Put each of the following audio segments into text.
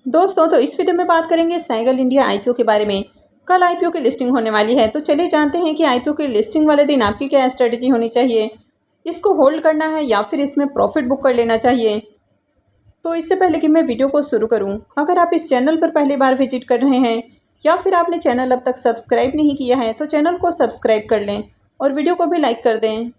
दोस्तों तो इस वीडियो में बात करेंगे साइकिल इंडिया आईपीओ के बारे में। कल आईपीओ की लिस्टिंग होने वाली है, तो चलिए जानते हैं कि आईपीओ की लिस्टिंग वाले दिन आपकी क्या स्ट्रेटजी होनी चाहिए। इसको होल्ड करना है या फिर इसमें प्रॉफिट बुक कर लेना चाहिए। तो इससे पहले कि मैं वीडियो को शुरू करूं, अगर आप इस चैनल पर पहली बार विजिट कर रहे हैं या फिर आपने चैनल अब तक सब्सक्राइब नहीं किया है तो चैनल को सब्सक्राइब कर लें और वीडियो को भी लाइक कर दें।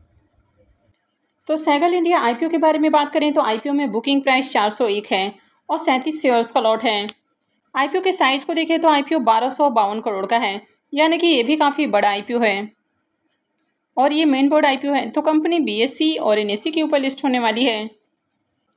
तो साइकिल इंडिया आईपीओ के बारे में बात करें तो आईपीओ में बुकिंग प्राइस 401 है और 37 शेयर्स का लॉट है। आईपीओ के साइज को देखें तो आईपीओ 1252 करोड़ का है, यानी कि ये भी काफ़ी बड़ा आईपीओ है और ये मेन बोर्ड आईपीओ है। तो कंपनी बीएसई और एनएसई के ऊपर लिस्ट होने वाली है।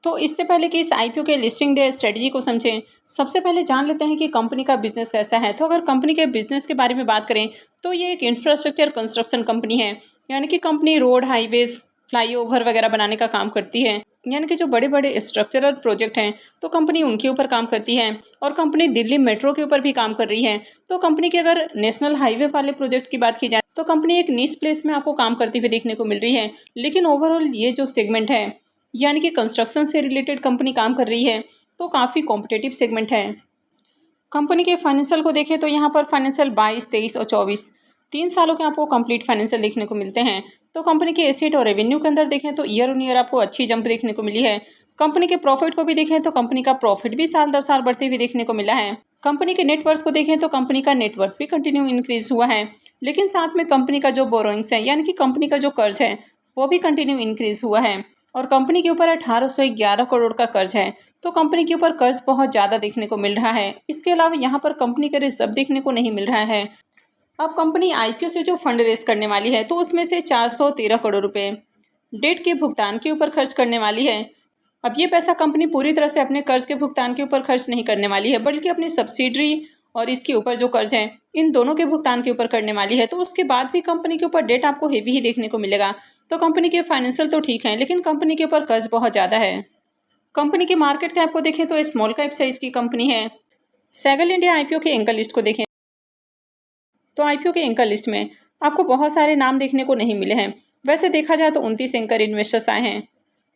तो इससे पहले कि इस आईपीओ के लिस्टिंग डे स्ट्रेटजी को समझें, सबसे पहले जान लेते हैं कि कंपनी का बिजनेस कैसा है। तो अगर कंपनी के बिजनेस के बारे में बात करें तो ये एक इंफ्रास्ट्रक्चर कंस्ट्रक्शन कंपनी है, यानी कि कंपनी रोड, हाईवेज, फ्लाईओवर वगैरह बनाने का काम करती है। यानी कि जो बड़े बड़े स्ट्रक्चरल प्रोजेक्ट हैं तो कंपनी उनके ऊपर काम करती है और कंपनी दिल्ली मेट्रो के ऊपर भी काम कर रही है। तो कंपनी के अगर नेशनल हाईवे वाले प्रोजेक्ट की बात की जाए तो कंपनी एक नीश प्लेस में आपको काम करती हुई देखने को मिल रही है। लेकिन ओवरऑल ये जो सेगमेंट है, यानी कि कंस्ट्रक्शन से रिलेटेड कंपनी काम कर रही है, तो काफ़ी कॉम्पिटेटिव सेगमेंट है। कंपनी के फाइनेंशियल को देखें तो यहाँ पर फाइनेंशियल 22, 23 और 24 3 सालों के आपको कंप्लीट फाइनेंशियल देखने को मिलते हैं। तो कंपनी के एसेट और रेवेन्यू के अंदर देखें तो ईयर ऑन ईयर आपको अच्छी जंप देखने को मिली है। कंपनी के प्रॉफिट को भी देखें तो कंपनी का प्रॉफिट भी साल दर साल बढ़ते हुए देखने को मिला है। कंपनी के नेटवर्थ को देखें तो कंपनी का नेटवर्थ भी कंटिन्यू इंक्रीज हुआ है। लेकिन साथ में कंपनी का जो बोरोइंग्स है, यानी कि कंपनी का जो कर्ज है, वो भी कंटिन्यू इंक्रीज हुआ है और कंपनी के ऊपर 1811 करोड़ का कर्ज है। तो कंपनी के ऊपर कर्ज बहुत ज़्यादा देखने को मिल रहा है। इसके अलावा यहाँ पर कंपनी का रिजर्व देखने को नहीं मिल रहा है। अब कंपनी आईपीओ से जो फंड रेस करने वाली है तो उसमें से 413 करोड़ रुपए डेट के भुगतान के ऊपर खर्च करने वाली है। अब ये पैसा कंपनी पूरी तरह से अपने कर्ज के भुगतान के ऊपर खर्च नहीं करने वाली है, बल्कि अपनी सब्सिडरी और इसके ऊपर जो कर्ज है, इन दोनों के भुगतान के ऊपर करने वाली है। तो उसके बाद भी कंपनी के ऊपर डेट आपको हेवी ही देखने को मिलेगा। तो कंपनी के फाइनेंशियल तो ठीक है, लेकिन कंपनी के ऊपर कर्ज बहुत ज़्यादा है। कंपनी के मार्केट कैप को देखें तो स्मॉल कैप साइज की कंपनी है। साइकिल इंडिया आईपीओ के एंकर लिस्ट को देखें तो आईपीओ के एंकर लिस्ट में आपको बहुत सारे नाम देखने को नहीं मिले हैं। वैसे देखा जाए तो 29 एंकर इन्वेस्टर्स आए हैं।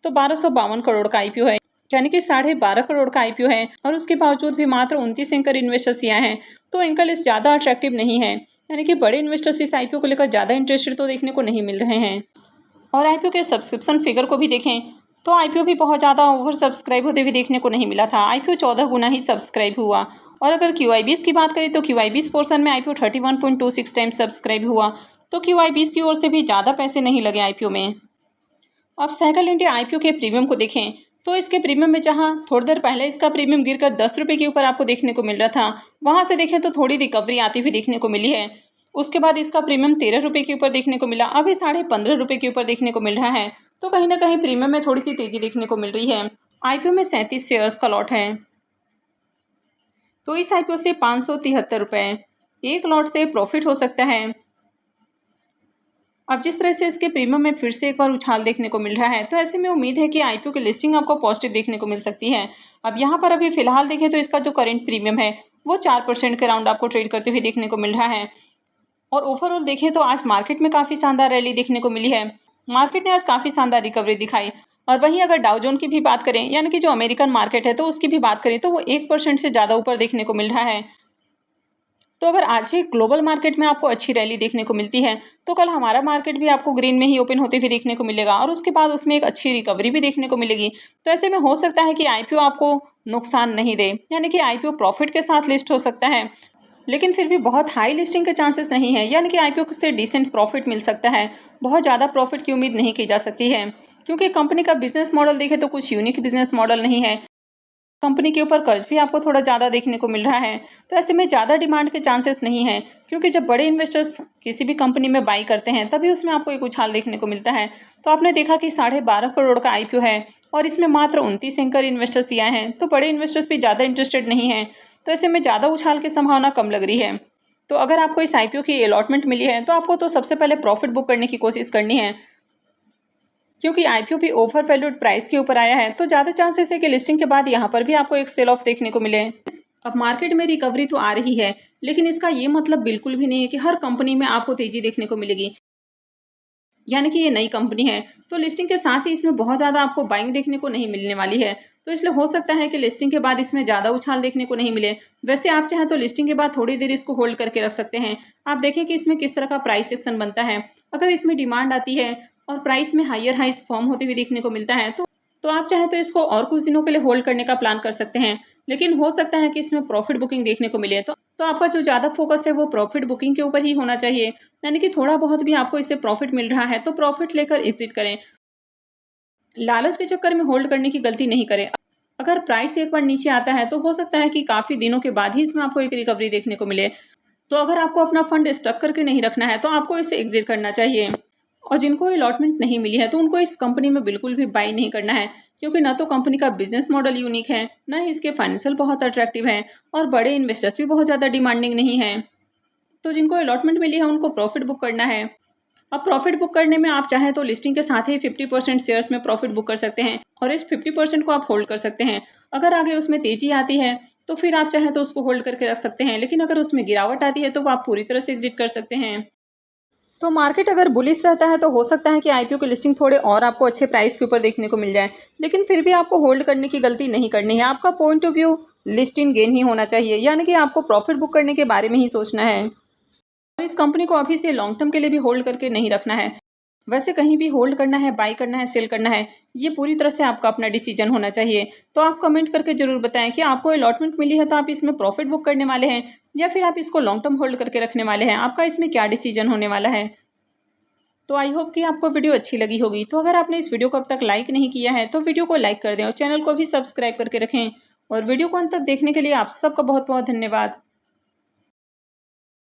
तो 1252 करोड़ का आईपीओ है, यानी कि 12.5 करोड़ का आईपीओ है और उसके बावजूद भी मात्र 29 एंकर इन्वेस्टर्स ही आए हैं। तो एंकर लिस्ट ज़्यादा अट्रैक्टिव नहीं है, यानी कि बड़े इन्वेस्टर्स इस आईपीओ को लेकर ज़्यादा इंटरेस्टेड तो देखने को नहीं मिल रहे हैं। और आईपीओ के सब्सक्रिप्शन फिगर को भी देखें तो आईपीओ भी बहुत ज़्यादा ओवर सब्सक्राइब होते हुए देखने को नहीं मिला था। आईपीओ 14 गुना ही सब्सक्राइब हुआ। और अगर क्यूआईबीएस की बात करें तो क्यूआईबीएस पोर्शन में आईपीओ 31.26 टाइम्स सब्सक्राइब हुआ। तो क्यूआईबीएस की ओर से भी ज़्यादा पैसे नहीं लगे आईपीओ में। अब साइकिल इंडिया आईपीओ के प्रीमियम को देखें तो इसके प्रीमियम में जहां थोड़ी देर पहले इसका प्रीमियम गिरकर 10 रुपये के ऊपर आपको देखने को मिल रहा था, वहां से देखें तो थोड़ी रिकवरी आती हुई देखने को मिली है। उसके बाद इसका प्रीमियम 13 रुपये के ऊपर देखने को मिला, अभी 15.5 रुपये के ऊपर देखने को मिल रहा है। तो कहीं ना कहीं प्रीमियम में थोड़ी सी तेजी देखने को मिल रही है। आईपीओ में 37 शेयर्स का लॉट है। तो इस आईपीओ से 573 रुपये एक लॉट से प्रॉफिट हो सकता है। अब जिस तरह से इसके प्रीमियम में फिर से एक बार उछाल देखने को मिल रहा है, तो ऐसे में उम्मीद है कि आईपीओ की लिस्टिंग आपको पॉजिटिव देखने को मिल सकती है। अब यहाँ पर अभी फिलहाल देखें तो इसका जो करेंट प्रीमियम है वो 4% के राउंड आपको ट्रेड करते हुए देखने को मिल रहा है। और ओवरऑल देखें तो आज मार्केट में काफ़ी शानदार रैली देखने को मिली है। मार्केट ने आज काफ़ी शानदार रिकवरी दिखाई। और वहीं अगर डाउ जोन की भी बात करें, यानी कि जो अमेरिकन मार्केट है, तो उसकी भी बात करें तो वो 1% से ज़्यादा ऊपर देखने को मिल रहा है। तो अगर आज भी ग्लोबल मार्केट में आपको अच्छी रैली देखने को मिलती है तो कल हमारा मार्केट भी आपको ग्रीन में ही ओपन होते हुए देखने को मिलेगा और उसके बाद उसमें एक अच्छी रिकवरी भी देखने को मिलेगी। तो ऐसे में हो सकता है कि आईपीओ आपको नुकसान नहीं दे, यानी कि आईपीओ प्रॉफिट के साथ लिस्ट हो सकता है, लेकिन फिर भी बहुत हाई लिस्टिंग के चांसेस नहीं है, यानी कि आईपीओ से डिसेंट प्रॉफिट मिल सकता है। बहुत ज़्यादा प्रॉफिट की उम्मीद नहीं की जा सकती है, क्योंकि कंपनी का बिजनेस मॉडल देखें तो कुछ यूनिक बिजनेस मॉडल नहीं है। कंपनी के ऊपर कर्ज भी आपको थोड़ा ज़्यादा देखने को मिल रहा है। तो ऐसे में ज़्यादा डिमांड के चांसेस नहीं हैं, क्योंकि जब बड़े इन्वेस्टर्स किसी भी कंपनी में बाई करते हैं तभी उसमें आपको एक उछाल देखने को मिलता है। तो आपने देखा कि 12.5 करोड़ का आईपीओ है और इसमें मात्र 29 एंकर इन्वेस्टर्स ही आए हैं, तो बड़े इन्वेस्टर्स भी ज़्यादा इंटरेस्टेड नहीं हैं। तो ऐसे में ज़्यादा उछाल की संभावना कम लग रही है। तो अगर आपको इस आईपीओ की अलॉटमेंट मिली है तो आपको तो सबसे पहले प्रॉफिट बुक करने की कोशिश करनी है, क्योंकि आईपीओ भी ओवर वैल्यूड प्राइस के ऊपर आया है। तो ज़्यादा चांसेस है कि लिस्टिंग के बाद यहाँ पर भी आपको एक सेल ऑफ देखने को मिले। अब मार्केट में रिकवरी तो आ रही है, लेकिन इसका ये मतलब बिल्कुल भी नहीं है कि हर कंपनी में आपको तेजी देखने को मिलेगी। यानी कि ये नई कंपनी है, तो लिस्टिंग के साथ ही इसमें बहुत ज़्यादा आपको बाइंग देखने को नहीं मिलने वाली है। तो इसलिए हो सकता है कि लिस्टिंग के बाद इसमें ज़्यादा उछाल देखने को नहीं मिले। वैसे आप चाहें तो लिस्टिंग के बाद थोड़ी देर इसको होल्ड करके रख सकते हैं। आप देखें कि इसमें किस तरह का प्राइस सेक्शन बनता है। अगर इसमें डिमांड आती है और प्राइस में हायर हाइस फॉर्म होते हुए देखने को मिलता है तो आप चाहें तो इसको और कुछ दिनों के लिए होल्ड करने का प्लान कर सकते हैं। लेकिन हो सकता है कि इसमें प्रॉफिट बुकिंग देखने को मिले तो आपका जो ज़्यादा फोकस है वो प्रॉफिट बुकिंग के ऊपर ही होना चाहिए। यानी कि थोड़ा बहुत भी आपको इससे प्रॉफिट मिल रहा है तो प्रॉफिट लेकर एग्जिट करें। लालच के चक्कर में होल्ड करने की गलती नहीं करें। अगर प्राइस एक बार नीचे आता है तो हो सकता है कि काफ़ी दिनों के बाद ही इसमें आपको एक रिकवरी देखने को मिले। तो अगर आपको अपना फंड स्टक करके नहीं रखना है तो आपको इसे एग्जिट करना चाहिए। और जिनको अलॉटमेंट नहीं मिली है तो उनको इस कंपनी में बिल्कुल भी बाई नहीं करना है, क्योंकि ना तो कंपनी का बिजनेस मॉडल यूनिक है, ना ही इसके फाइनेंशियल बहुत अट्रैक्टिव है और बड़े इन्वेस्टर्स भी बहुत ज़्यादा डिमांडिंग नहीं है। तो जिनको अलॉटमेंट मिली है उनको प्रॉफिट बुक करना है। अब प्रॉफिट बुक करने में आप चाहें तो लिस्टिंग के साथ ही 50% शेयर्स में प्रॉफिट बुक कर सकते हैं और इस 50% को आप होल्ड कर सकते हैं। अगर आगे उसमें तेजी आती है तो फिर आप चाहें तो उसको होल्ड करके रख सकते हैं, लेकिन अगर उसमें गिरावट आती है तो आप पूरी तरह से एग्जिट कर सकते हैं। तो मार्केट अगर बुलिश रहता है तो हो सकता है कि आईपीओ की लिस्टिंग थोड़े और आपको अच्छे प्राइस के ऊपर देखने को मिल जाए, लेकिन फिर भी आपको होल्ड करने की गलती नहीं करनी है। आपका point of view listing gain ही होना चाहिए, यानी कि आपको प्रॉफिट बुक करने के बारे में ही सोचना है और इस कंपनी को अभी से लॉन्ग टर्म के लिए भी होल्ड करके नहीं रखना है। वैसे कहीं भी होल्ड करना है, बाई करना है, सेल करना है, ये पूरी तरह से आपका अपना डिसीजन होना चाहिए। तो आप कमेंट करके ज़रूर बताएं कि आपको अलॉटमेंट मिली है तो आप इसमें प्रॉफिट बुक करने वाले हैं या फिर आप इसको लॉन्ग टर्म होल्ड करके रखने वाले हैं। आपका इसमें क्या डिसीजन होने वाला है। तो आई होप कि आपको वीडियो अच्छी लगी होगी। तो अगर आपने इस वीडियो को अब तक लाइक नहीं किया है तो वीडियो को लाइक कर दें और चैनल को भी सब्सक्राइब करके रखें। और वीडियो को अंत तक देखने के लिए आप सबका बहुत बहुत धन्यवाद।